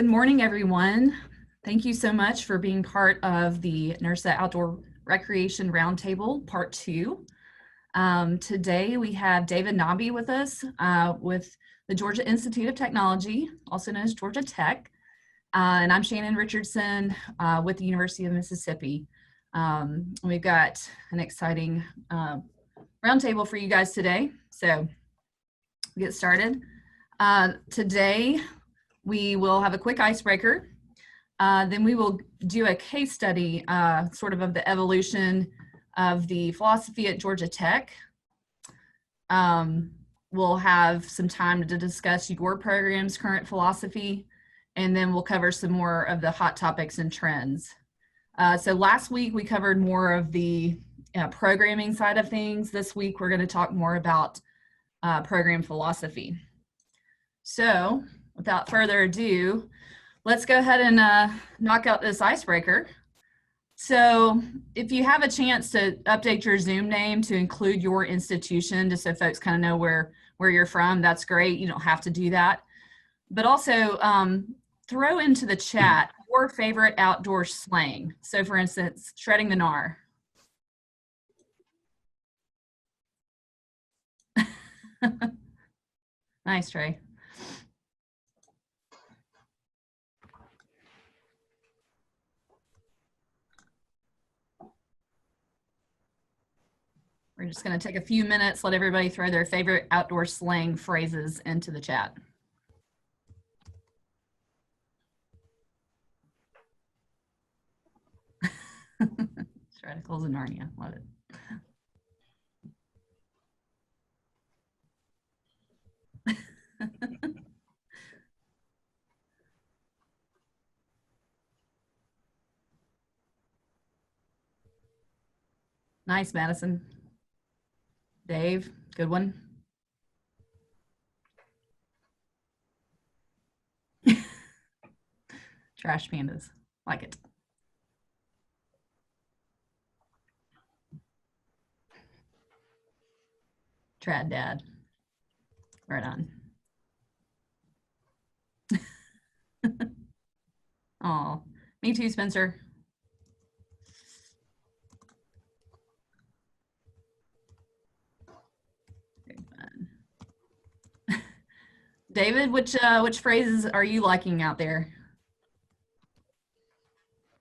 good morning, everyone. Thank you so much for being part of the NIRSA Outdoor Recreation Roundtable, Part 2. Today we have David Knobbe with us with the Georgia Institute of Technology, also known as Georgia Tech. And I'm Shannon Richardson with the University of Mississippi. We've got an exciting roundtable for you guys today. So we'll get started. Today, we will have a quick icebreaker. Then we will do a case study sort of the evolution of the philosophy at Georgia Tech. We'll have some time to discuss your program's current philosophy, and then we'll cover some more of the hot topics and trends. So last week we covered more of the programming side of things. This week we're going to talk more about program philosophy. So without further ado, let's go ahead and knock out this icebreaker. So if you have a chance to update your Zoom name to include your institution, just so folks kind of know where you're from, that's great. You don't have to do that. But also throw into the chat your favorite outdoor slang. So for instance, shredding the gnar. Nice, Trey. We're just going to take a few minutes, let everybody throw their favorite outdoor slang phrases into the chat. Straticals and Narnia, love it. Nice, Madison. Dave, good one. Trash pandas, like it. Trad dad, right on. Oh, me too, Spencer. David, which phrases are you liking out there?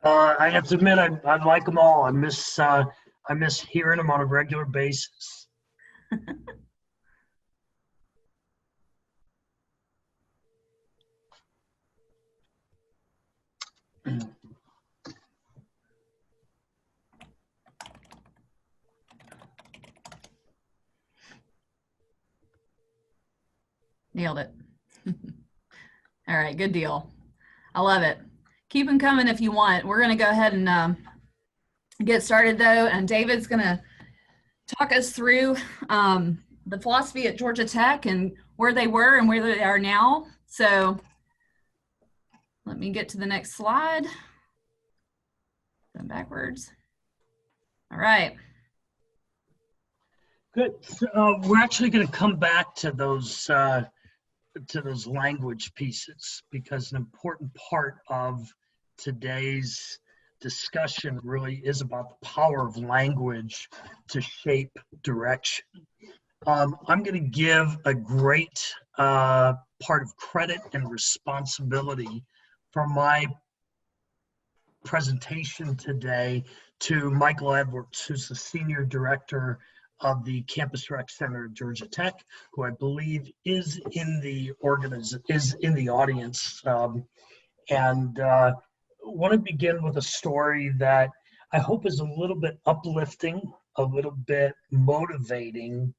I have to admit, I like them all. I miss hearing them on a regular basis. Nailed it. All right, good deal. I love it. Keep them coming if you want. We're going to go ahead and get started, though, and David's going to talk us through the philosophy at Georgia Tech and where they were and where they are now. So let me get to the next slide. Going backwards. All right. Good. So, we're actually going to come back to those language pieces, because an important part of today's discussion really is about the power of language to shape direction. I'm going to give a great part of credit and responsibility for my presentation today to Michael Edwards, who's the Senior Director of the Campus Rec Center at Georgia Tech, who I believe is in the audience. And want to begin with a story that I hope is a little bit uplifting, a little bit motivating,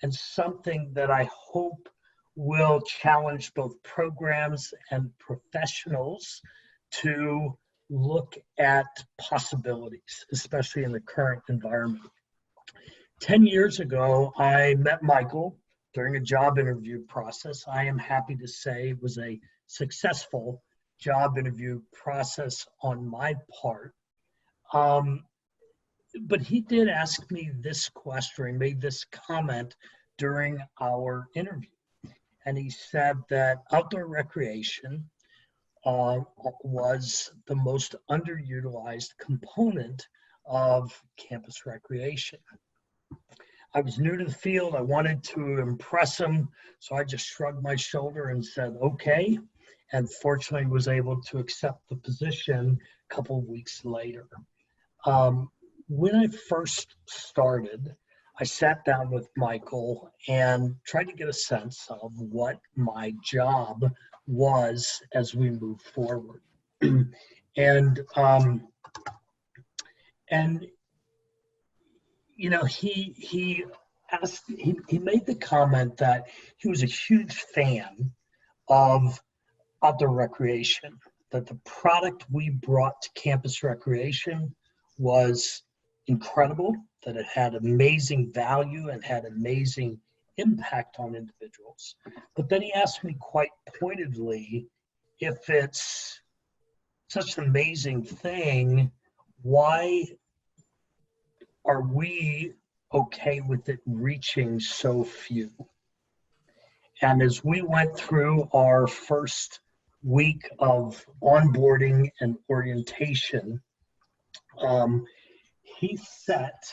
and something that I hope will challenge both programs and professionals to look at possibilities, especially in the current environment. 10 years ago, I met Michael during a job interview process. I am happy to say it was a successful job interview process on my part. But he did ask me this question, made this comment during our interview. And he said that outdoor recreation was the most underutilized component of campus recreation. I was new to the field. I wanted to impress him, so I just shrugged my shoulder and said, okay, and fortunately was able to accept the position a couple of weeks later. When I first started, I sat down with Michael and tried to get a sense of what my job was as we move forward. and you know, he made the comment that he was a huge fan of outdoor recreation, that the product we brought to campus recreation was incredible, that it had amazing value and had amazing impact on individuals. But then he asked me quite pointedly, if it's such an amazing thing, why are we okay with it reaching so few? And as we went through our first week of onboarding and orientation, he set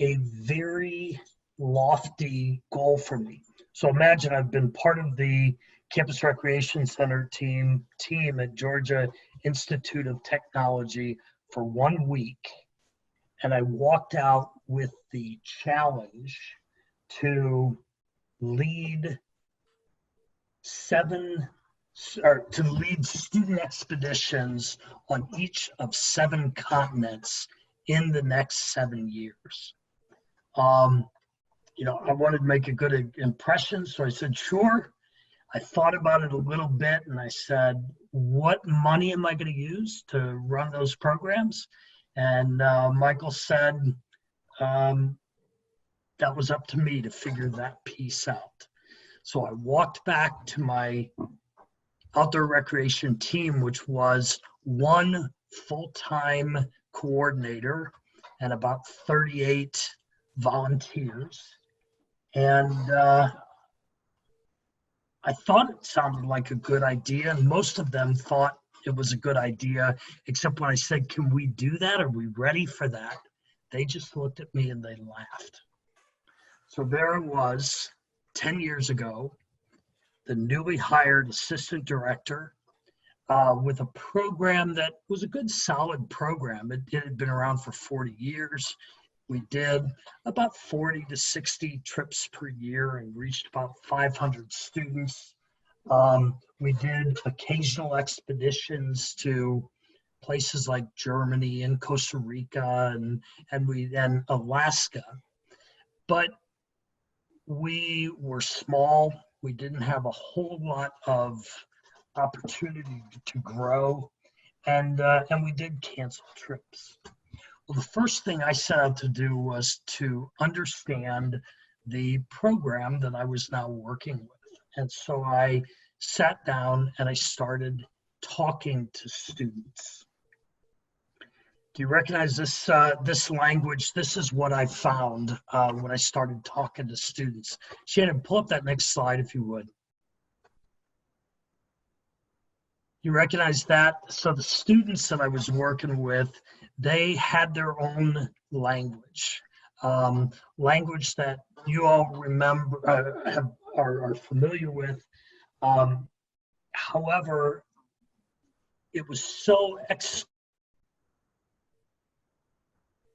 a very lofty goal for me. So imagine I've been part of the Campus Recreation Center team at Georgia Institute of Technology for 1 week. And I walked out with the challenge to lead student expeditions on each of 7 continents in the next 7 years. You know, I wanted to make a good impression, so I said, sure. I thought about it a little bit, and I said, what money am I going to use to run those programs? And Michael said, that was up to me to figure that piece out. So I walked back to my outdoor recreation team, which was 1 full-time coordinator and about 38 volunteers. And I thought it sounded like a good idea, and most of them thought it was a good idea, except when I said, can we do that? Are we ready for that? They just looked at me and they laughed. So there it was, 10 years ago, the newly hired assistant director with a program that was a good, solid program. It had been around for 40 years. We did about 40 to 60 trips per year and reached about 500 students. We did occasional expeditions to places like Germany and Costa Rica and Alaska. But we were small. We didn't have a whole lot of opportunity to grow, and we did cancel trips. Well, the first thing I set out to do was to understand the program that I was now working with. And so I sat down and I started talking to students. Do you recognize this this language? This is what I found when I started talking to students. Shannon, pull up that next slide if you would. You recognize that? So the students that I was working with, they had their own language, language that you all remember, are familiar with. However, it was so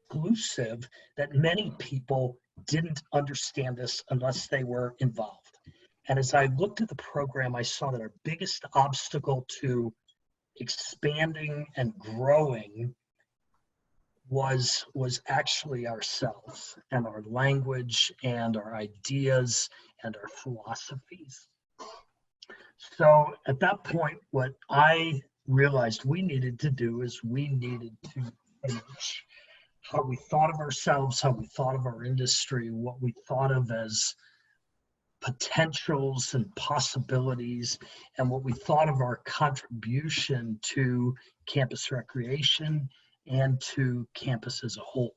exclusive that many people didn't understand this unless they were involved. And as I looked at the program, I saw that our biggest obstacle to expanding and growing was actually ourselves and our language and our ideas and our philosophies. So at that point, what I realized we needed to do is we needed to change how we thought of ourselves, how we thought of our industry, what we thought of as potentials and possibilities, and what we thought of our contribution to campus recreation and to campus as a whole.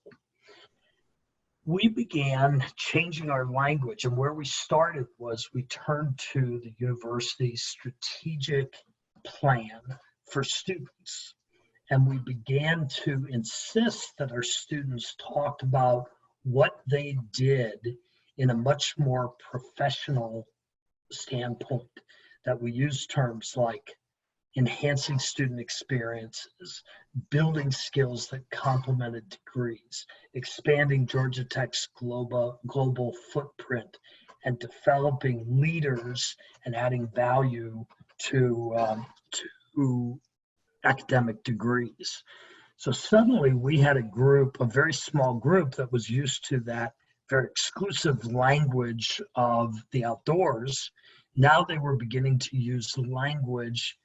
We began changing our language, and where we started was we turned to the university's strategic plan for students. And we began to insist that our students talked about what they did in a much more professional standpoint, that we use terms like enhancing student experiences, building skills that complemented degrees, expanding Georgia Tech's global footprint, and developing leaders and adding value to academic degrees. So suddenly we had a group, a very small group that was used to that very exclusive language of the outdoors. Now they were beginning to use language,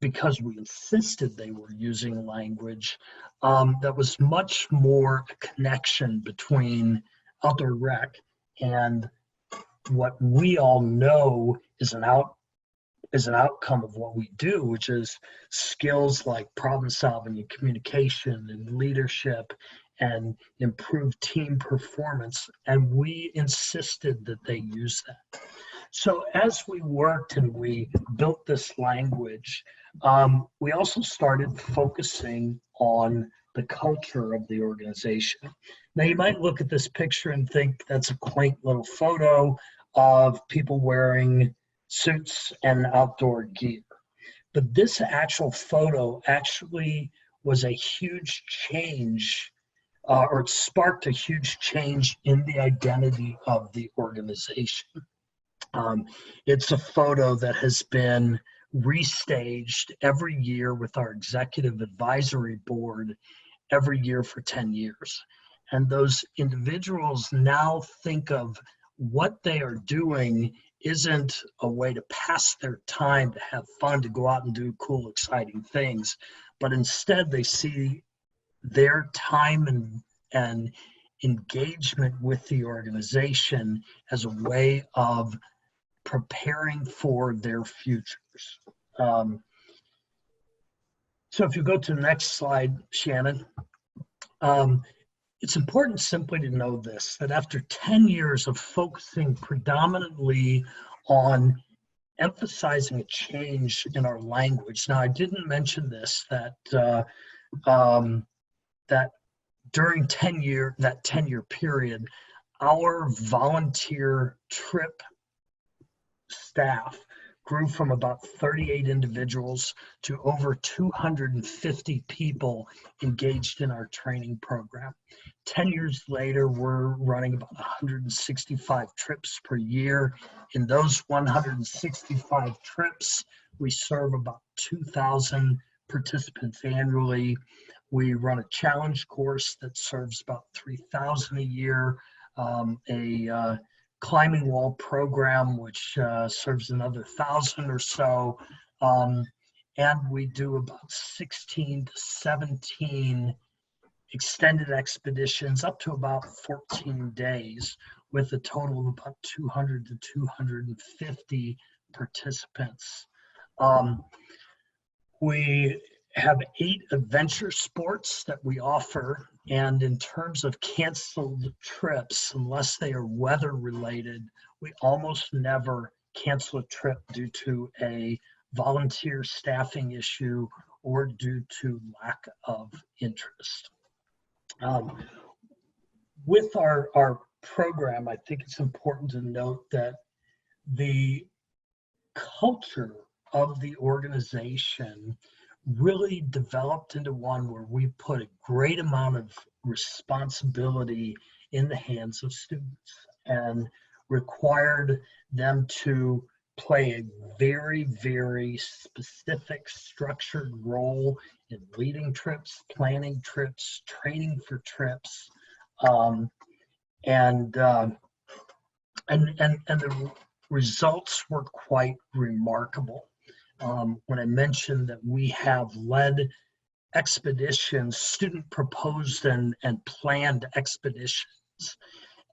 because we insisted they were using language, that was much more a connection between outdoor rec and what we all know is an outcome of what we do, which is skills like problem solving and communication and leadership and improved team performance. And we insisted that they use that. So as we worked and we built this language, we also started focusing on the culture of the organization. Now you might look at this picture and think that's a quaint little photo of people wearing suits and outdoor gear. But this actual photo actually was a huge change, or it sparked a huge change in the identity of the organization. It's a photo that has been restaged every year with our executive advisory board every year for 10 years. And those individuals now think of what they are doing isn't a way to pass their time, to have fun, to go out and do cool, exciting things, but instead they see their time and engagement with the organization as a way of preparing for their futures. So if you go to the next slide, Shannon, it's important simply to know this, that after 10 years of focusing predominantly on emphasizing a change in our language. Now, I didn't mention this, that that during that 10-year period, our volunteer trip staff grew from about 38 individuals to over 250 people engaged in our training program. 10 years later, we're running about 165 trips per year. In those 165 trips, we serve about 2,000 participants annually. We run a challenge course that serves about 3,000 a year, a climbing wall program, which serves another 1,000 or so. And we do about 16 to 17 extended expeditions up to about 14 days with a total of about 200 to 250 participants. We have 8 adventure sports that we offer, and in terms of canceled trips, unless they are weather related, we almost never cancel a trip due to a volunteer staffing issue or due to lack of interest. With our program, I think it's important to note that the culture of the organization really developed into one where we put a great amount of responsibility in the hands of students and required them to play a very, very specific structured role in leading trips, planning trips, training for trips, and the results were quite remarkable. When I mentioned that we have led expeditions, student proposed and planned expeditions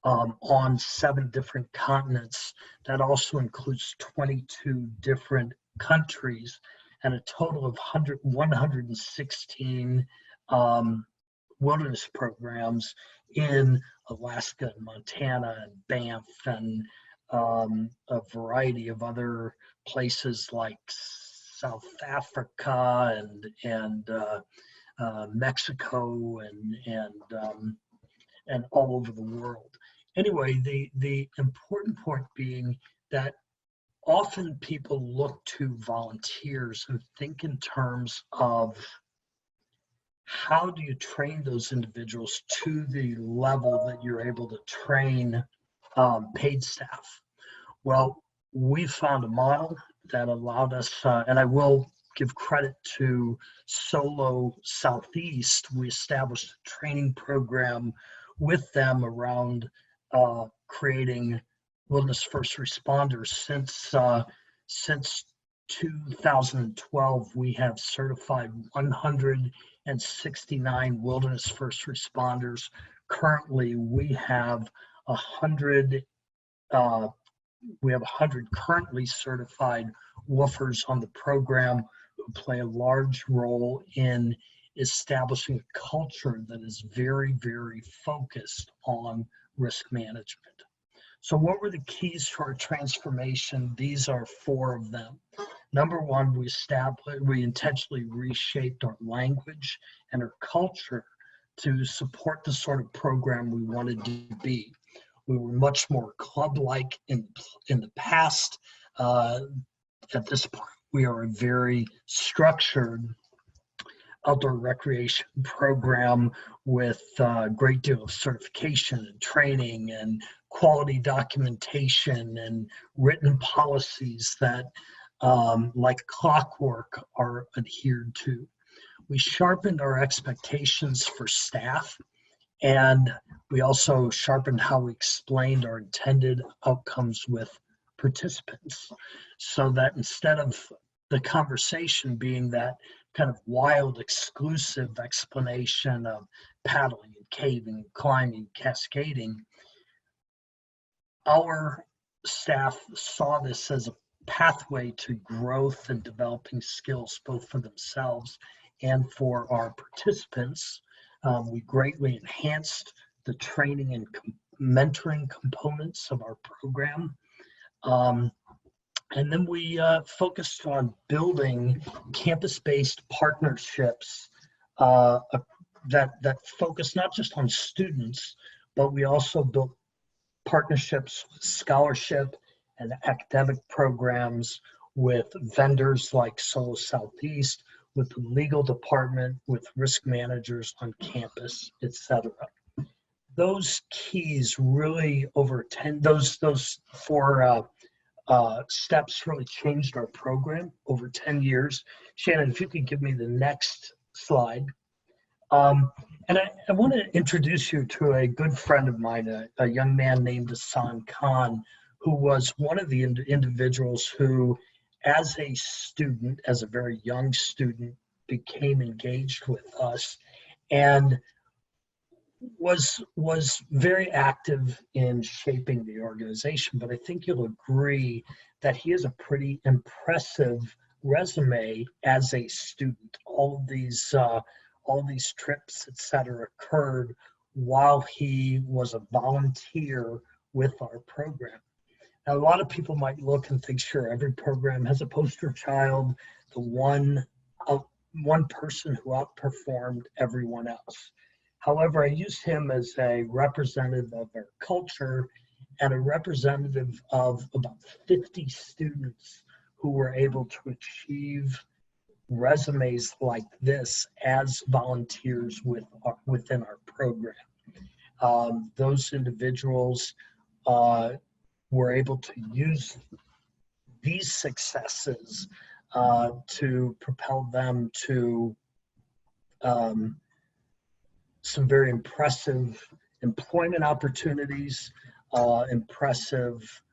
on 7 different continents, that also includes 22 different countries and a total of 116 wilderness programs in Alaska and Montana and Banff and a variety of other places like South Africa and Mexico and all over the world. Anyway, the important point being that often people look to volunteers and think in terms of how do you train those individuals to the level that you're able to train paid staff. Well, we found a model that allowed us, and I will give credit to Solo Southeast. We established a training program with them around creating wilderness first responders. Since 2012, we have certified 169 wilderness first responders. Currently, we have 100 currently certified woofers on the program who play a large role in establishing a culture that is very, very focused on risk management. So what were the keys to our transformation? These are 4 of them. Number one, we intentionally reshaped our language and our culture to support the sort of program we wanted to be. We were much more club-like in the past. At this point, we are a very structured outdoor recreation program with a great deal of certification and training and quality documentation and written policies that, like clockwork, are adhered to. We sharpened our expectations for staff, and we also sharpened how we explained our intended outcomes with participants, so that instead of the conversation being that kind of wild, exclusive explanation of paddling and caving, climbing, cascading, our staff saw this as a pathway to growth and developing skills, both for themselves and for our participants. We greatly enhanced the training and mentoring components of our program. And then we focused on building campus-based partnerships that focus not just on students, but we also built partnerships with scholarship and academic programs with vendors like Solo Southeast, with the legal department, with risk managers on campus, etc. Those keys really those 4 steps really changed our program over 10 years. Shannon, if you could give me the next slide. And I want to introduce you to a good friend of mine, a young man named Hassan Khan, who was one of the individuals who, as a student, as a very young student, became engaged with us and was very active in shaping the organization. But I think you'll agree that he has a pretty impressive resume as a student. All these trips, etc., occurred while he was a volunteer with our program. Now, a lot of people might look and think, sure, every program has a poster child, the one person who outperformed everyone else. However, I use him as a representative of our culture and a representative of about 50 students who were able to achieve resumes like this as volunteers within our program. Those individuals were able to use these successes to propel them to some very impressive employment opportunities, impressive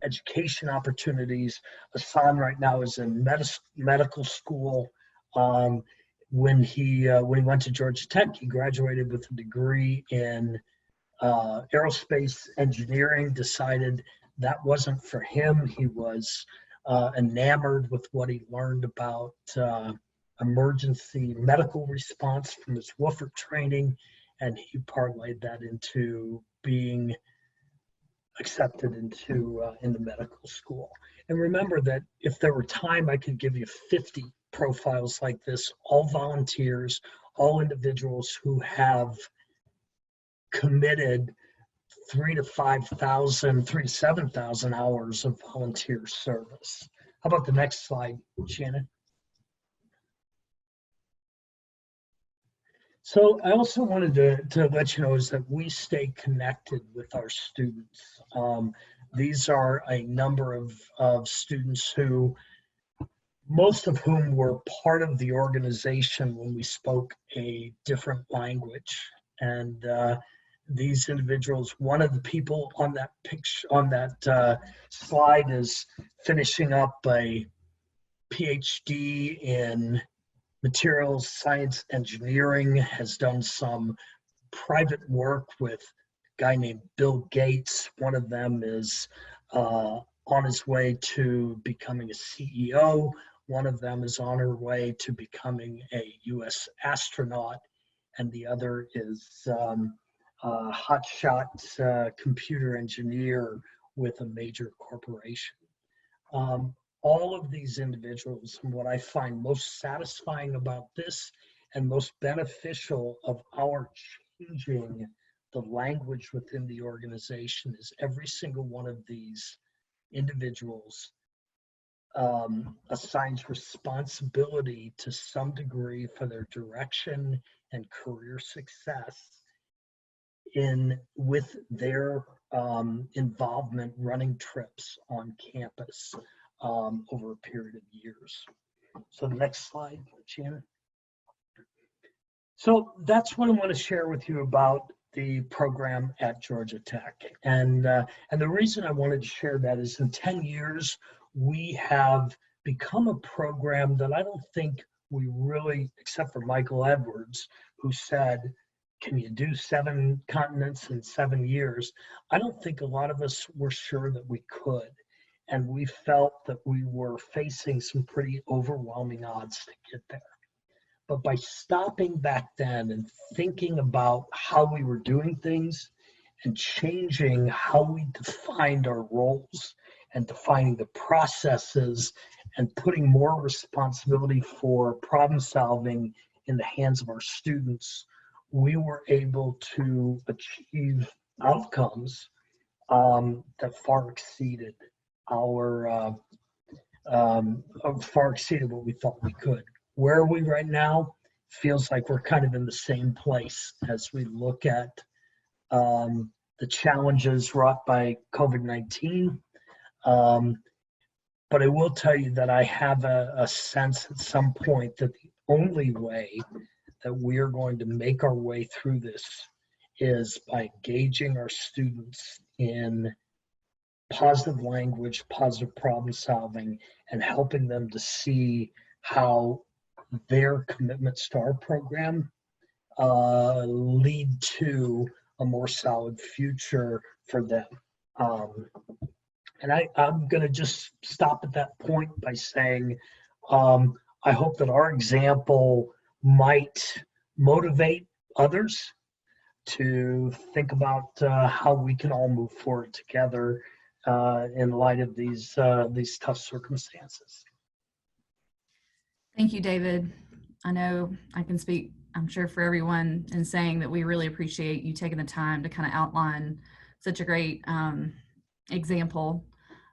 education opportunities. Hassan right now is in medical school. When he went to Georgia Tech, he graduated with a degree in aerospace engineering, decided that wasn't for him. He was enamored with what he learned about emergency medical response from his woofer training, and he parlayed that into being accepted into medical school. And remember that if there were time, I could give you 50 profiles like this, all volunteers, all individuals who have committed 3,000 to 7,000 hours of volunteer service. How about the next slide, Shannon? So I also wanted to let you know is that we stay connected with our students. These are a number of students who, most of whom were part of the organization when we spoke a different language. And these individuals, one of the people on that picture, on that slide is finishing up a PhD in materials science engineering, has done some private work with a guy named Bill Gates. One of them is on his way to becoming a CEO. One of them is on her way to becoming a US astronaut. And the other is hotshot computer engineer with a major corporation. All of these individuals, and what I find most satisfying about this and most beneficial of our changing the language within the organization, is every single one of these individuals assigns responsibility to some degree for their direction and career success with their involvement running trips on campus over a period of years. So the next slide, Shannon. So that's what I want to share with you about the program at Georgia Tech. And the reason I wanted to share that is in 10 years, we have become a program that I don't think we really, except for Michael Edwards, who said, can you do 7 continents in 7 years? I don't think a lot of us were sure that we could. And we felt that we were facing some pretty overwhelming odds to get there. But by stopping back then and thinking about how we were doing things and changing how we defined our roles and defining the processes and putting more responsibility for problem solving in the hands of our students, we were able to achieve outcomes that far exceeded far exceeded what we thought we could. Where are we right now? Feels like we're kind of in the same place as we look at the challenges wrought by COVID-19. But I will tell you that I have a sense at some point that the only way that we are going to make our way through this is by engaging our students in positive language, positive problem solving, and helping them to see how their commitments to our program lead to a more solid future for them. And I'm going to just stop at that point by saying I hope that our example might motivate others to think about how we can all move forward together in light of these tough circumstances. Thank you, David. I know I can speak, I'm sure, for everyone in saying that we really appreciate you taking the time to kind of outline such a great example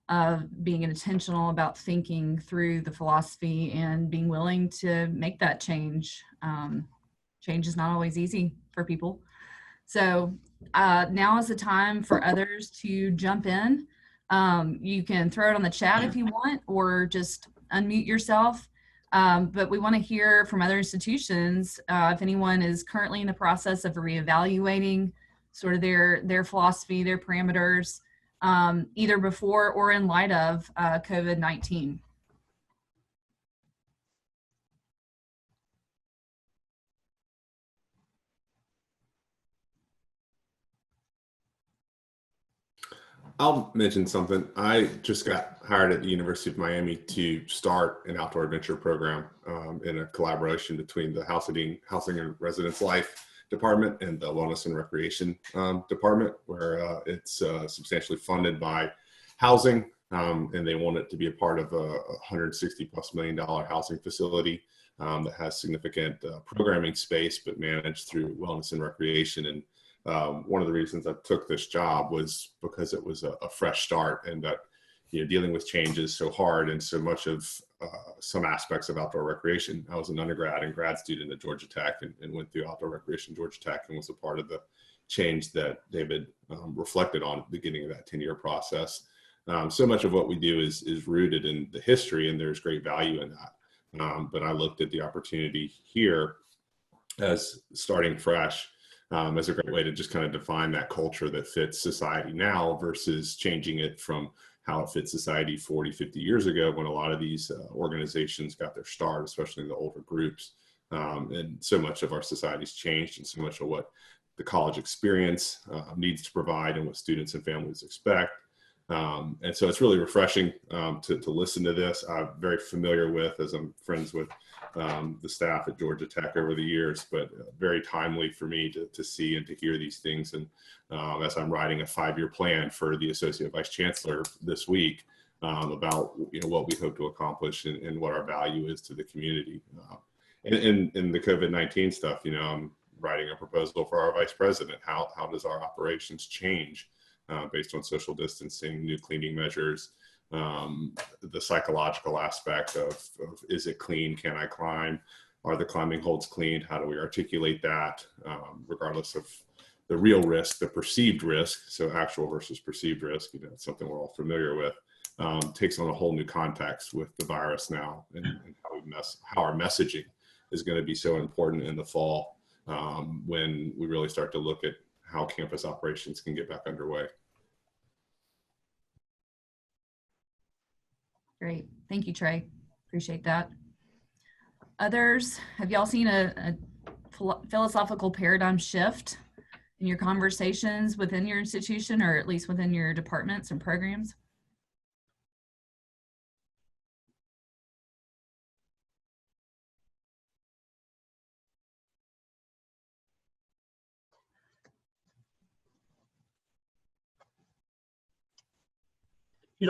of being intentional about thinking through the philosophy and being willing to make that change. Change is not always easy for people. So now is the time for others to jump in. You can throw it on the chat if you want, or just unmute yourself. But we want to hear from other institutions if anyone is currently in the process of reevaluating sort of their philosophy, their parameters, either before or in light of COVID-19. I'll mention something. I just got hired at the University of Miami to start an outdoor adventure program in a collaboration between the Housing and Residence Life department and the wellness and recreation department, where it's substantially funded by housing, and they want it to be a part of a $160+ million housing facility that has significant programming space, but managed through wellness and recreation. And one of the reasons I took this job was because it was a fresh start, and that dealing with change is so hard, and so much of some aspects of outdoor recreation. I was an undergrad and grad student at Georgia Tech, and went through outdoor recreation Georgia Tech, and was a part of the change that David reflected on at the beginning of that 10-year process. So much of what we do is rooted in the history, and there's great value in that. But I looked at the opportunity here as starting fresh, as a great way to just kind of define that culture that fits society now versus changing it from how it fits society 40, 50 years ago, when a lot of these organizations got their start, especially in the older groups. And so much of our society's changed, and so much of what the college experience needs to provide and what students and families expect. And so it's really refreshing to listen to this. I'm very familiar with, as I'm friends with the staff at Georgia Tech over the years, but very timely for me to see and to hear these things. And as I'm writing a 5-year plan for the Associate Vice Chancellor this week about what we hope to accomplish and what our value is to the community. In the COVID-19 stuff, I'm writing a proposal for our Vice President. How does our operations change based on social distancing, new cleaning measures, the psychological aspect of is it clean? Can I climb? Are the climbing holds cleaned? How do we articulate that, regardless of the real risk, the perceived risk? So actual versus perceived risk, it's something we're all familiar with. Takes on a whole new context with the virus now, and how our messaging is going to be so important in the fall, when we really start to look at how campus operations can get back underway. Great. Thank you, Trey. Appreciate that. Others, have y'all seen a philosophical paradigm shift in your conversations within your institution, or at least within your departments and programs?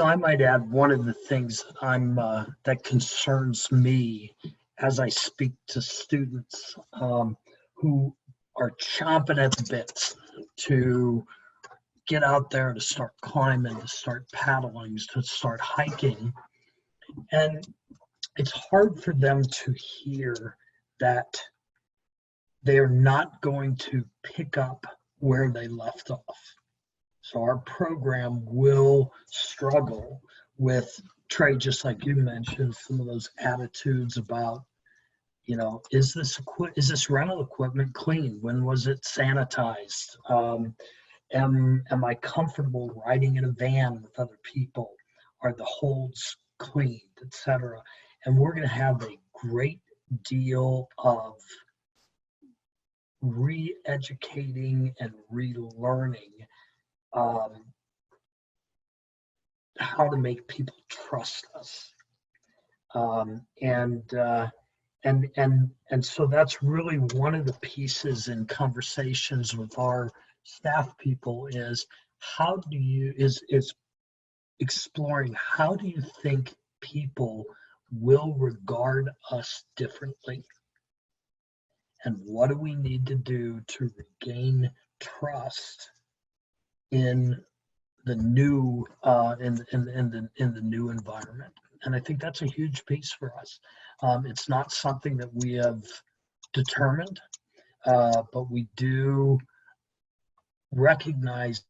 I might add, one of the things that concerns me as I speak to students who are chomping at the bits to get out there, to start climbing, to start paddling, to start hiking. And it's hard for them to hear that they're not going to pick up where they left off. So our program will struggle with, Trey, just like you mentioned, some of those attitudes about, is this rental equipment clean? When was it sanitized? Am I comfortable riding in a van with other people? Are the holds cleaned, etc.? And we're going to have a great deal of re-educating and relearning how to make people trust us, and so that's really one of the pieces in conversations with our staff people is exploring how do you think people will regard us differently, and what do we need to do to regain trust in the new in the new environment. And I think that's a huge piece for us. It's not something that we have determined, but we do recognize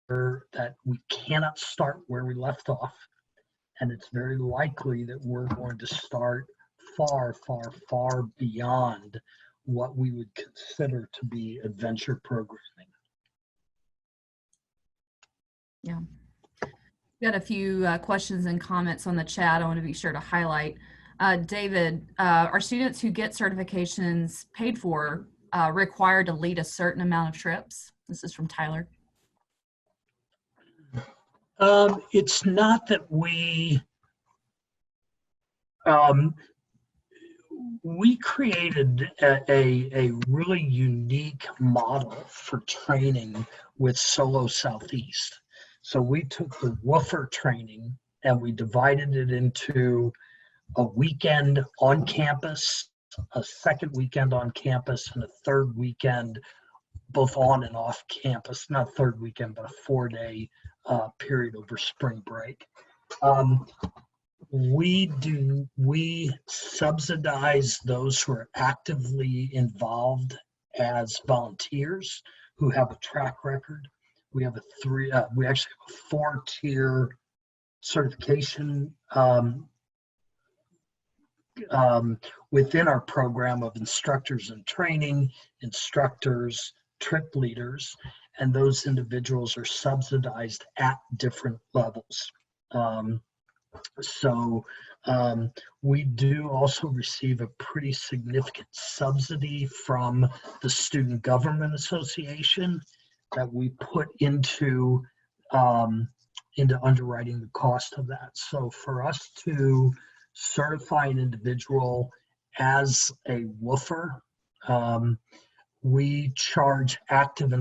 that we cannot start where we left off, and it's very likely that we're going to start far, far, far beyond what we would consider to be adventure programming. Yeah. We got a few questions and comments on the chat I want to be sure to highlight. David, are students who get certifications paid for required to lead a certain amount of trips? This is from Tyler. It's not that we created a really unique model for training with Solo Southeast. So we took the woofer training and we divided it into a weekend on campus, a second weekend on campus, and a third weekend both on and off campus. Not third weekend, but a 4-day period over spring break. We subsidize those who are actively involved as volunteers who have a track record. We have we actually have a 4-tier certification within our program of instructors in training, instructors, trip leaders, and those individuals are subsidized at different levels. We do also receive a pretty significant subsidy from the Student Government Association that we put into underwriting the cost of that. So for us to certify an individual as a woofer, we charge active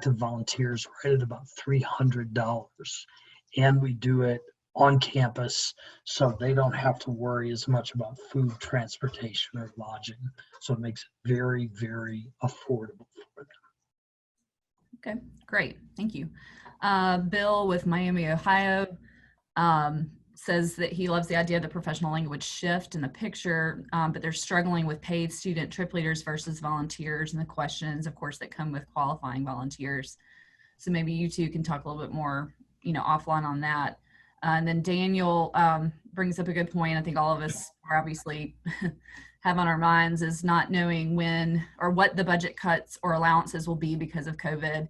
volunteers right at about $300, and we do it on campus, so they don't have to worry as much about food, transportation, or lodging. So it makes it very, very affordable for them. Okay, great, thank you. Bill with Miami, Ohio, says that he loves the idea of the professional language shift in the picture, but they're struggling with paid student trip leaders versus volunteers and the questions, of course, that come with qualifying volunteers. So maybe you two can talk a little bit more, offline on that. And then Daniel brings up a good point. I think all of us are obviously have on our minds is not knowing when or what the budget cuts or allowances will be because of COVID.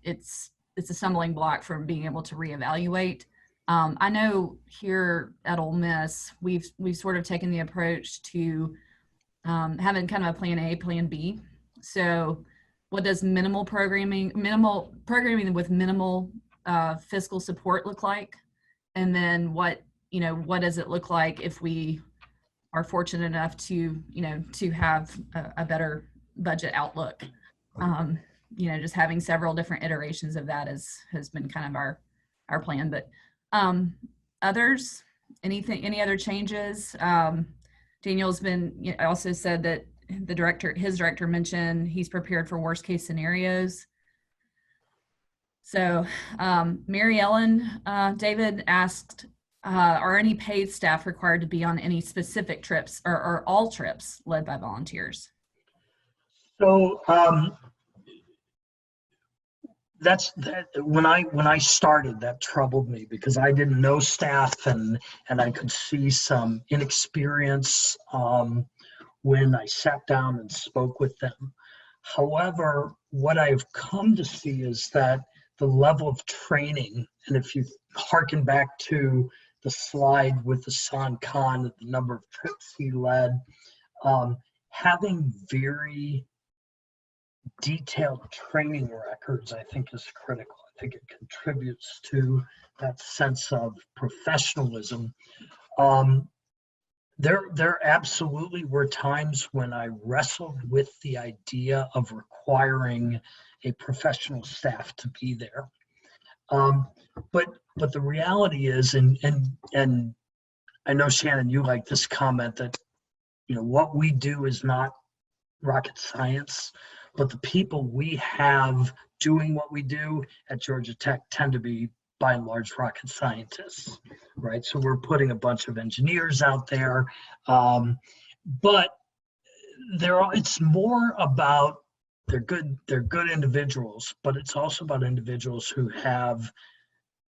It's a stumbling block from being able to reevaluate. I know here at Ole Miss, we've sort of taken the approach to having kind of a plan A, plan B. So what does minimal programming with minimal fiscal support look like? And then what does it look like if we are fortunate enough to have a better budget outlook? Just having several different iterations of that has been kind of our plan. But others, any other changes? Daniel's been also said that his director mentioned he's prepared for worst case scenarios. So Mary Ellen, David asked, are any paid staff required to be on any specific trips or all trips led by volunteers? So when I started, that troubled me because I didn't know staff and I could see some inexperience when I sat down and spoke with them. However, what I've come to see is that the level of training, and if you hearken back to the slide with Hassan Khan, the number of trips he led, having very detailed training records, I think, is critical. I think it contributes to that sense of professionalism. There absolutely were times when I wrestled with the idea of requiring a professional staff to be there. But the reality is, and I know, Shannon, you like this comment that, what we do is not rocket science, but the people we have doing what we do at Georgia Tech tend to be, by and large, rocket scientists, right? So we're putting a bunch of engineers out there, but it's more about they're good individuals, but it's also about individuals who have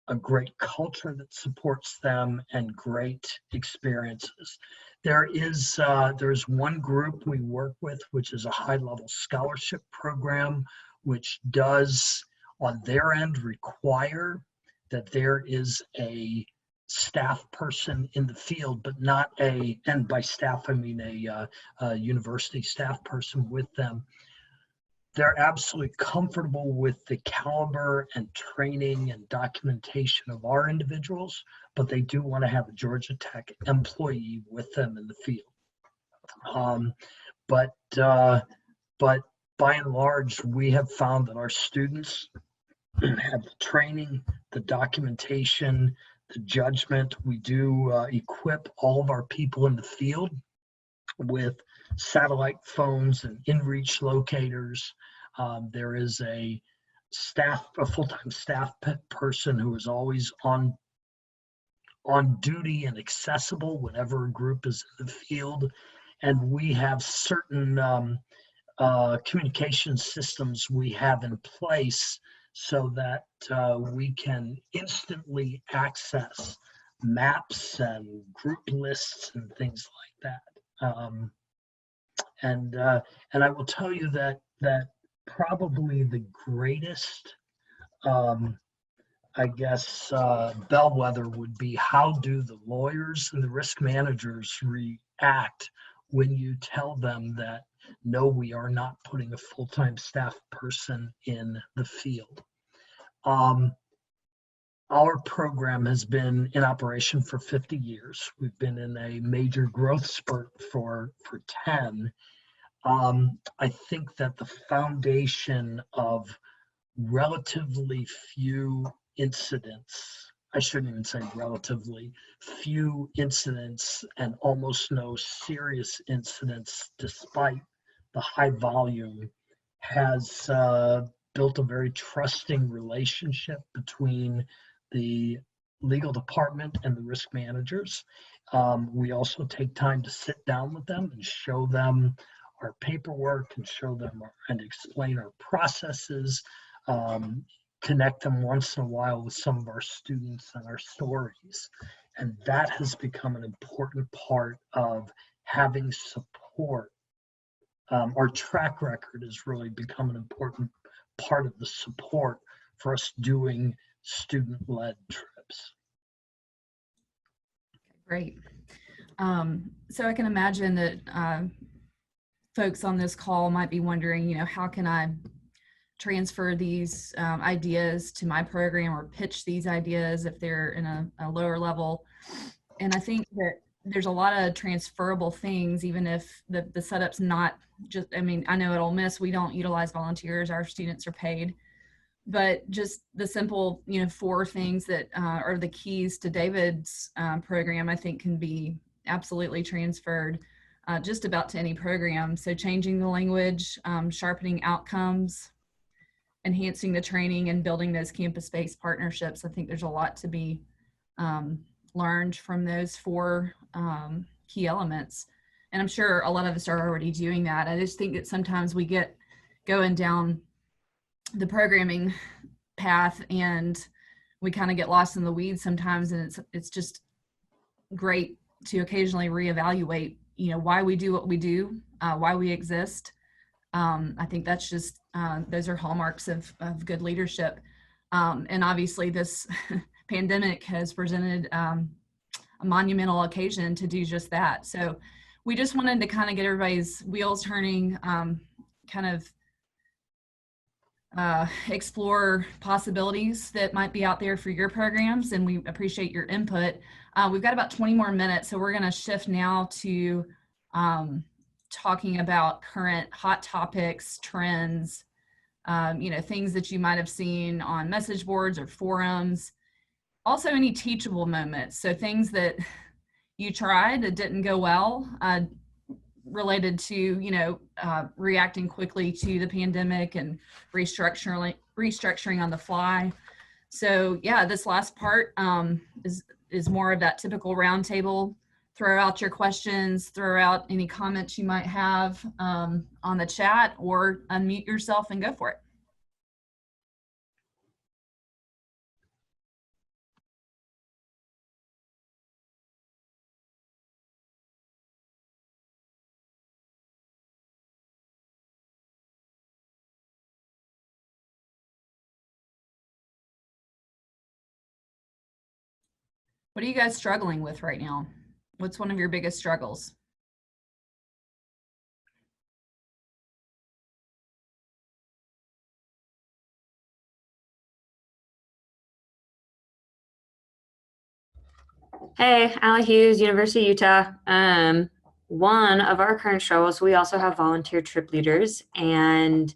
a great culture that supports them and great experiences. There's one group we work with, which is a high-level scholarship program, which does on their end require that there is a staff person in the field, but not and by staff I mean a university staff person with them. They're absolutely comfortable with the caliber and training and documentation of our individuals, but they do want to have a Georgia Tech employee with them in the field. Um, but but by and large, we have found that our students have the training, the documentation, the judgment. We do equip all of our people in the field with satellite phones and in-reach locators. There is a full-time staff person who is always on duty and accessible whenever a group is in the field. And we have certain communication systems we have in place so that we can instantly access maps and group lists and things like that. And I will tell you that probably the greatest, I guess, bellwether would be how do the lawyers and the risk managers react when you tell them that no, we are not putting a full-time staff person in the field. Our program has been in operation for 50 years. We've been in a major growth spurt for 10. I think that the foundation of relatively few incidents, I shouldn't even say relatively, few incidents and almost no serious incidents despite the high volume, has built a very trusting relationship between the legal department and the risk managers. We also take time to sit down with them and show them our paperwork and show them and explain our processes, connect them once in a while with some of our students and our stories. And that has become an important part of having support. Our track record has really become an important part of the support for us doing student-led trips. Great. So I can imagine that folks on this call might be wondering, how can I transfer these ideas to my program or pitch these ideas if they're in a lower level? And I think that there's a lot of transferable things, even if the setup's not just, I know at Ole Miss, we don't utilize volunteers, our students are paid, but just the simple, 4 things that are the keys to David's program, I think can be absolutely transferred just about to any program. So changing the language, sharpening outcomes, enhancing the training, and building those campus-based partnerships. I think there's a lot to be learned from those 4 key elements. And I'm sure a lot of us are already doing that. I just think that sometimes we get going down the programming path and we kind of get lost in the weeds sometimes. And it's just great to occasionally reevaluate, why we do what we do, why we exist. I think that's just, those are hallmarks of good leadership. And obviously this pandemic has presented a monumental occasion to do just that. So we just wanted to kind of get everybody's wheels turning, kind of explore possibilities that might be out there for your programs, and we appreciate your input. We've got about 20 more minutes, so we're going to shift now to talking about current hot topics, trends, things that you might have seen on message boards or forums. Also, any teachable moments, so things that you tried that didn't go well, related to reacting quickly to the pandemic and restructuring on the fly. So yeah, this last part is more of that typical roundtable. Throw out your questions, throw out any comments you might have on the chat, or unmute yourself and go for it. What are you guys struggling with right now? What's one of your biggest struggles? Hey, Allie Hughes, University of Utah. one of our current struggles, we also have volunteer trip leaders, and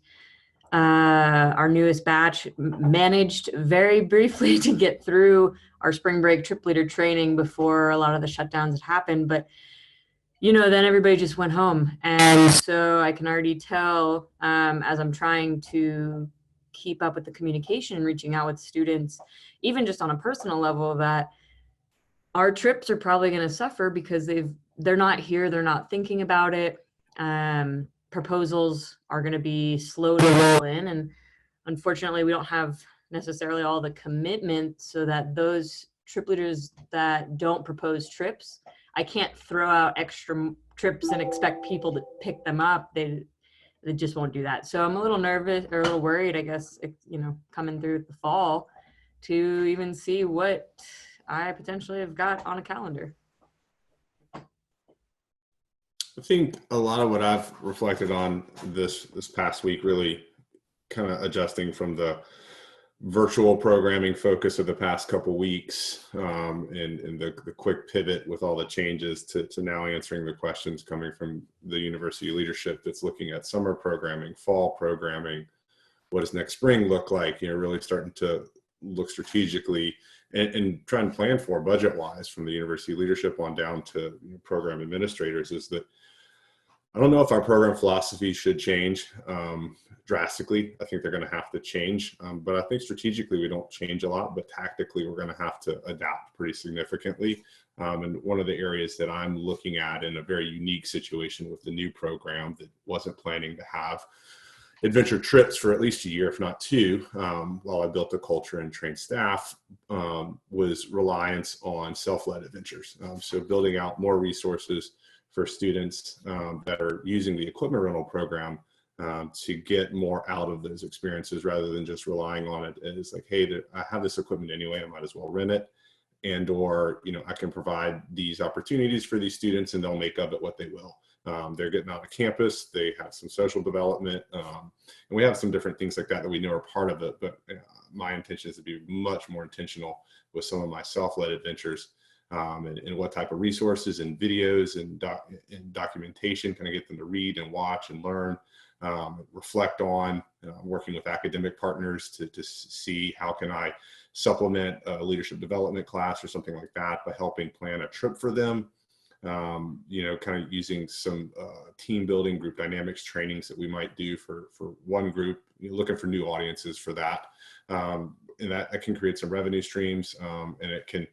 our newest batch managed very briefly to get through our spring break trip leader training before a lot of the shutdowns had happened. But, you know, then everybody just went home. And so I can already tell as I'm trying to keep up with the communication and reaching out with students, even just on a personal level, that our trips are probably going to suffer because they're not here. They're not thinking about it. Proposals are going to be slow to roll in. And unfortunately, we don't have necessarily all the commitment so that those trip leaders that don't propose trips, I can't throw out extra trips and expect people to pick them up. They just won't do that. So I'm a little nervous or a little worried, I guess, you know, coming through the fall to even see what I potentially have got on a calendar. I think a lot of what I've reflected on this past week, really kind of adjusting from the virtual programming focus of the past couple weeks and the quick pivot with all the changes to now answering the questions coming from the university leadership that's looking at summer programming, fall programming, what does next spring look like, you know, really starting to look strategically and try and plan for budget wise from the university leadership on down to, you know, program administrators, is that I don't know if our program philosophy should change drastically. I think they're going to have to change, but I think strategically we don't change a lot, but tactically we're going to have to adapt pretty significantly. And one of the areas that I'm looking at in a very unique situation with the new program that wasn't planning to have adventure trips for at least a year, if not two, while I built a culture and trained staff, was reliance on self-led adventures. So building out more resources for students that are using the equipment rental program to get more out of those experiences rather than just relying on it as like, hey, I have this equipment anyway, I might as well rent it. And or, you know, I can provide these opportunities for these students and they'll make of it what they will. They're getting out of campus, they have some social development, and we have some different things like that that we know are part of it. But my intention is to be much more intentional with some of my self-led adventures. And what type of resources and videos and documentation can I get them to read and watch and learn, reflect on, working with academic partners to see how can I supplement a leadership development class or something like that by helping plan a trip for them. You know, kind of using some team building, group dynamics trainings that we might do for one group, you know, looking for new audiences for that. And that can create some revenue streams, and it can,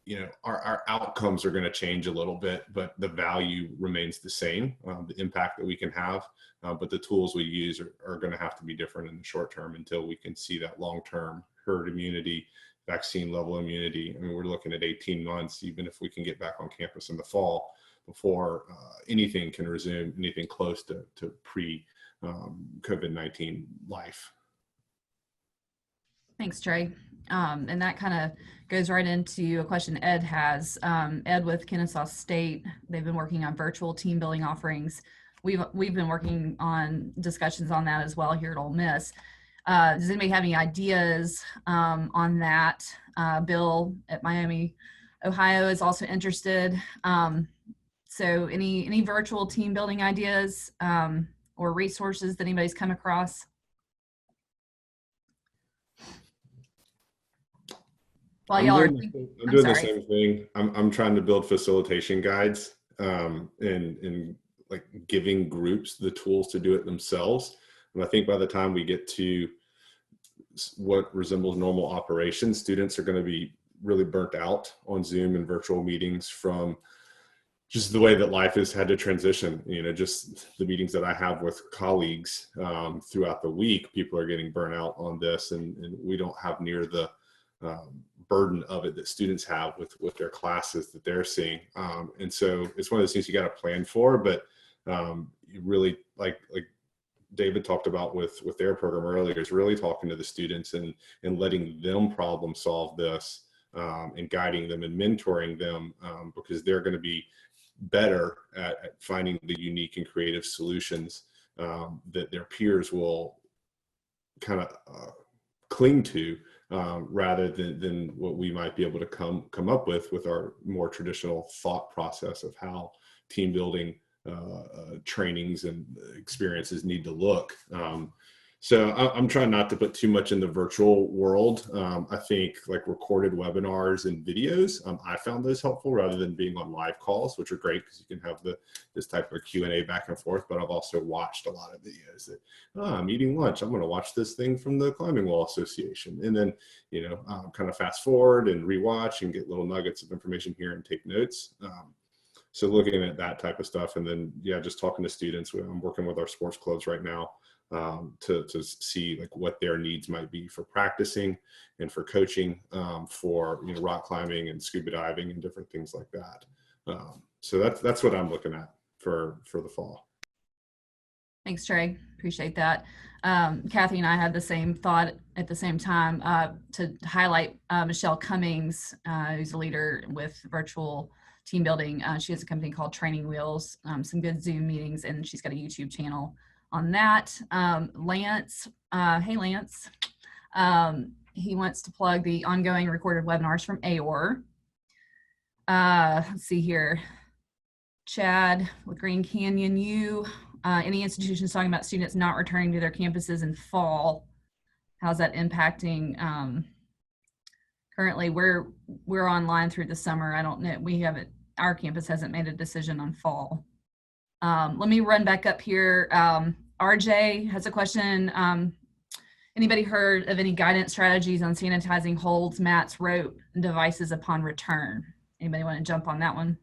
you know, our outcomes are going to change a little bit, but the value remains the same, the impact that we can have, but the tools we use are going to have to be different in the short term until we can see that long-term herd immunity, vaccine level immunity. I mean, we're looking at 18 months, even if we can get back on campus in the fall, before anything can resume anything close to pre-COVID-19 life. Thanks, Trey. And that kind of goes right into a question Ed has. Ed with Kennesaw State, they've been working on virtual team building offerings. We've been working on discussions on that as well here at Ole Miss. Does anybody have any ideas on that? Bill at Miami, Ohio is also interested. So any virtual team building ideas or resources that anybody's come across? While y'all are thinking, I'm doing the same thing. I'm trying to build facilitation guides and like giving groups the tools to do it themselves. And I think by the time we get to what resembles normal operations, students are going to be really burnt out on Zoom and virtual meetings from just the way that life has had to transition. You know, just the meetings that I have with colleagues throughout the week, people are getting burnt out on this, and we don't have near the burden of it that students have with their classes that they're seeing. And so it's one of those things you got to plan for, but you really, like David talked about with their program earlier, is really talking to the students and letting them problem solve this, and guiding them and mentoring them, because they're going to be better at finding the unique and creative solutions that their peers will kind of cling to, rather than what we might be able to come up with our more traditional thought process of how team building trainings and experiences need to look. So I'm trying not to put too much in the virtual world. I think like recorded webinars and videos, I found those helpful rather than being on live calls, which are great because you can have this type of Q&A back and forth. But I've also watched a lot of videos that, I'm eating lunch, I'm going to watch this thing from the Climbing Wall Association. And then, kind of fast forward and rewatch and get little nuggets of information here and take notes. So looking at that type of stuff, and then, just talking to students. I'm working with our sports clubs right now to see like what their needs might be for practicing and for coaching for rock climbing and scuba diving and different things like that. So that's what I'm looking at for the fall. Thanks, Trey. Appreciate that. Kathy and I had the same thought at the same time to highlight Michelle Cummings, who's a leader with virtual team building. She has a company called Training Wheels, some good Zoom meetings, and she's got a YouTube channel on that. Lance, hey Lance, he wants to plug the ongoing recorded webinars from AOR. Let's see here. Chad with Green Canyon U. Any institutions talking about students not returning to their campuses in fall? How's that impacting? Currently, we're online through the summer. I don't know. We haven't. Our campus hasn't made a decision on fall. Let me run back up here. RJ has a question. Anybody heard of any guidance strategies on sanitizing holds, mats, rope, and devices upon return? Anybody want to jump on that one?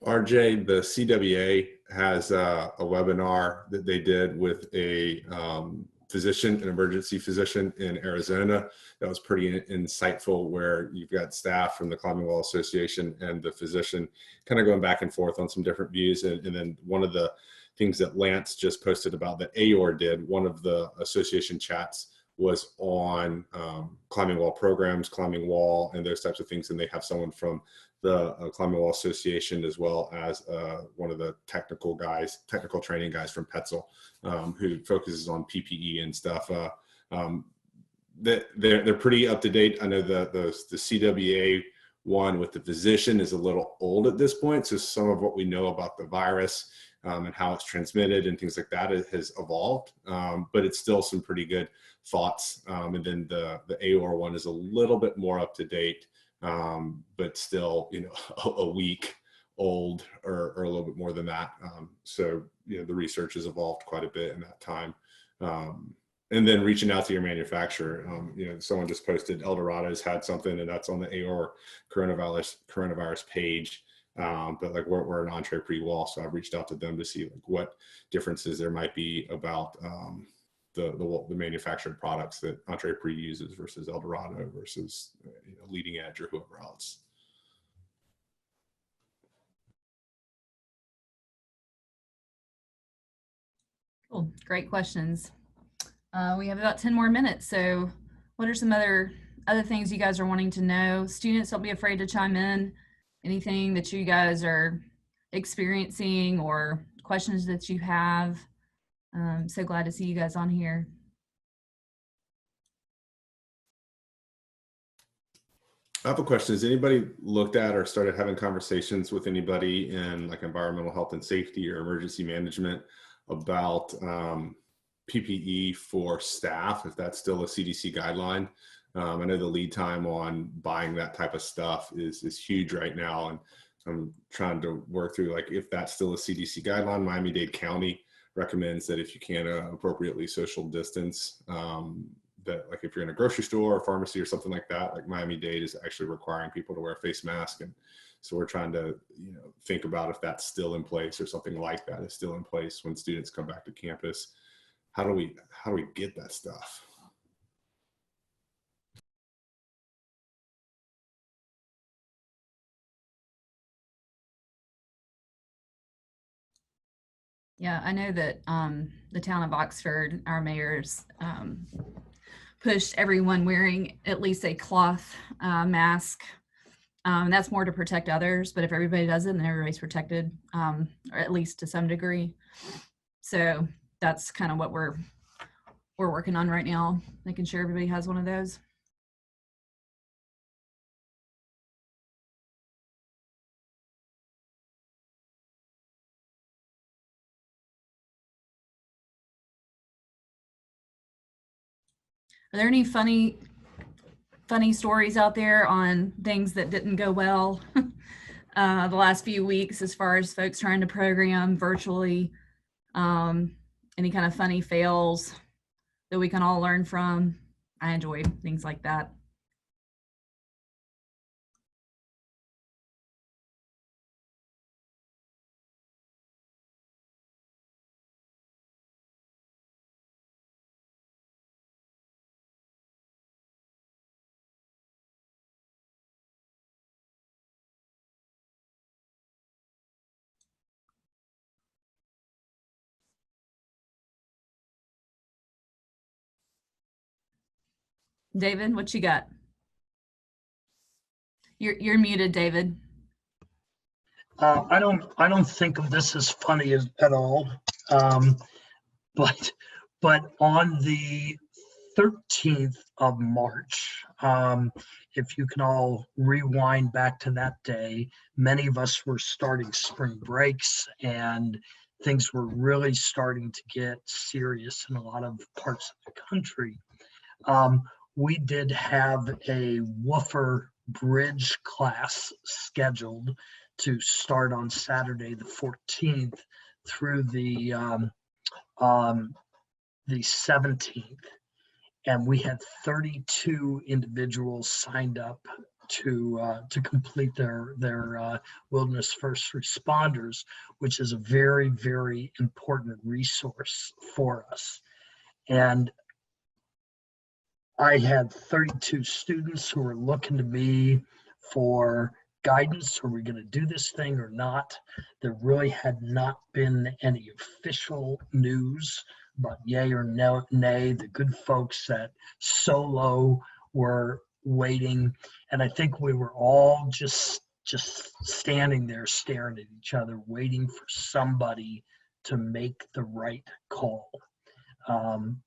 RJ, the CWA has a webinar that they did with a physician, an emergency physician in Arizona. That was pretty insightful, where you've got staff from the Climbing Wall Association and the physician kind of going back and forth on some different views. And then one of the things that Lance just posted about that AOR did, one of the association chats was on climbing wall programs, climbing wall, and those types of things. And they have someone from the Climbing Wall Association, as well as one of the technical training guys from Petzl, who focuses on PPE and stuff. They're pretty up to date. I know the CWA one with the physician is a little old at this point. So some of what we know about the virus and how it's transmitted and things like that has evolved, but it's still some pretty good thoughts. And then the AOR one is a little bit more up to date, but still, a week old or a little bit more than that. So, the research has evolved quite a bit in that time. And then reaching out to your manufacturer. Someone just posted Eldorado's had something, and that's on the AOR coronavirus page. But like we're an Entree pre-wall, so I've reached out to them to see like what differences there might be about the manufactured products that Entree Pre uses versus Eldorado versus Leading Edge or whoever else. Cool, great questions. We have about 10 more minutes. So what are some other things you guys are wanting to know? Students, don't be afraid to chime in. Anything that you guys are experiencing or questions that you have. So glad to see you guys on here. I have a question. Has anybody looked at or started having conversations with anybody in like environmental health and safety or emergency management about PPE for staff, if that's still a CDC guideline? I know the lead time on buying that type of stuff is huge right now. And I'm trying to work through like if that's still a CDC guideline. Miami-Dade County recommends that if you can appropriately social distance, that like if you're in a grocery store or pharmacy or something like that, like Miami-Dade is actually requiring people to wear a face mask. And so we're trying to think about if that's still in place or something like that is still in place when students come back to campus. How do we get that stuff? Yeah, I know that the town of Oxford, our mayor's pushed everyone wearing at least a cloth mask. That's more to protect others, but if everybody does it, then everybody's protected, or at least to some degree. So that's kind of what we're working on right now, making sure everybody has one of those. Are there any funny stories out there on things that didn't go well the last few weeks as far as folks trying to program virtually? Any kind of funny fails that we can all learn from? I enjoy things like that. David, what you got? You're muted, David. I don't think of this as funny at all. But on the 13th of March, if you can all rewind back to that day, many of us were starting spring breaks and things were really starting to get serious in a lot of parts of the country. We did have a woofer bridge class scheduled to start on Saturday the 14th through the 17th, and we had 32 individuals signed up to complete their wilderness first responders, which is a very, very important resource for us. And I had 32 students who were looking to me for guidance. Are we going to do this thing or not? There really had not been any official news about yay or no, nay. The good folks at Solo were waiting, and I think we were all just standing there staring at each other, waiting for somebody to make the right call,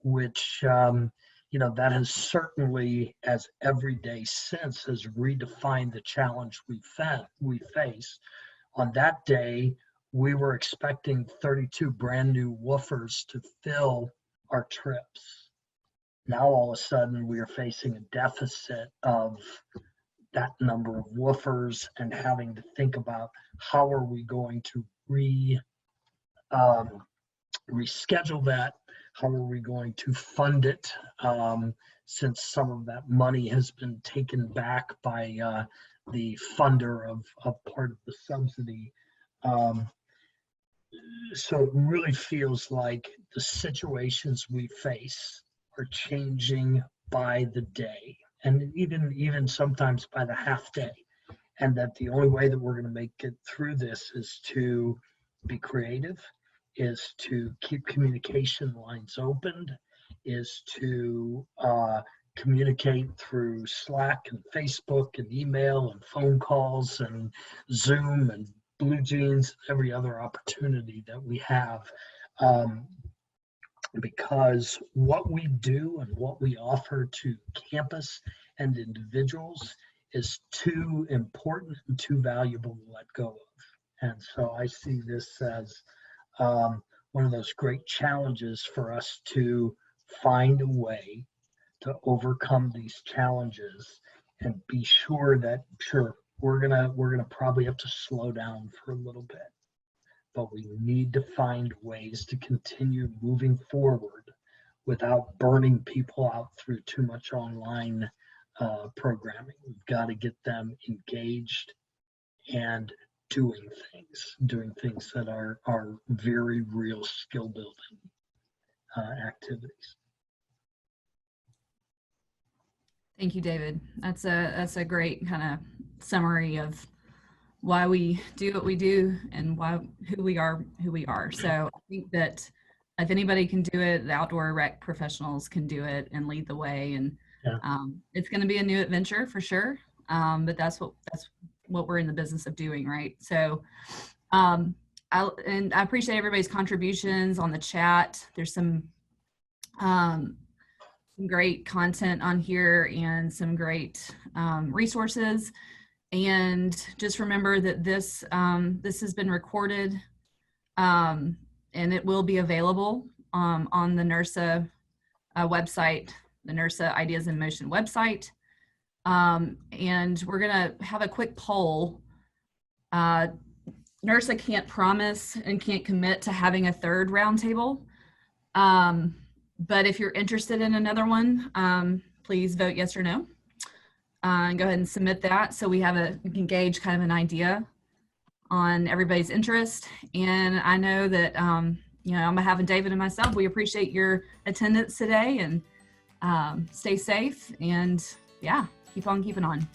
which that has certainly, as every day since, has redefined the challenge we face. On that day, we were expecting 32 brand new woofers to fill our trips. Now, all of a sudden, we are facing a deficit of that number of woofers and having to think about how are we going to reschedule that. How are we going to fund it, since some of that money has been taken back by the funder of part of the subsidy. So it really feels like the situations we face are changing by the day, and even sometimes by the half day, and that the only way that we're going to make it through this is to be creative, is to keep communication lines open, is to communicate through Slack and Facebook and email and phone calls and Zoom and Blue Jeans, every other opportunity that we have. Because what we do and what we offer to campus and individuals is too important and too valuable to let go of. And so I see this as one of those great challenges for us to find a way to overcome these challenges and be sure that we're gonna probably have to slow down for a little bit, but we need to find ways to continue moving forward without burning people out through too much online programming. We've got to get them engaged and doing things that are very real skill building activities. Thank you, David. That's a great kind of summary of why we do what we do and who we are. So I think that if anybody can do it, the outdoor rec professionals can do it and lead the way. And it's going to be a new adventure for sure. But that's what we're in the business of doing, right? So I appreciate everybody's contributions on the chat. There's some great content on here and some great resources. And just remember that this has been recorded, and it will be available on the NIRSA website the NIRSA Ideas in Motion website. And we're going to have a quick poll. NIRSA can't promise and can't commit to having a third roundtable. But if you're interested in another one, please vote yes or no. And go ahead and submit that so we can gauge kind of an idea on everybody's interest. And I know that, you know, on behalf of David and myself, we appreciate your attendance today, and stay safe, and yeah, keep on keeping on.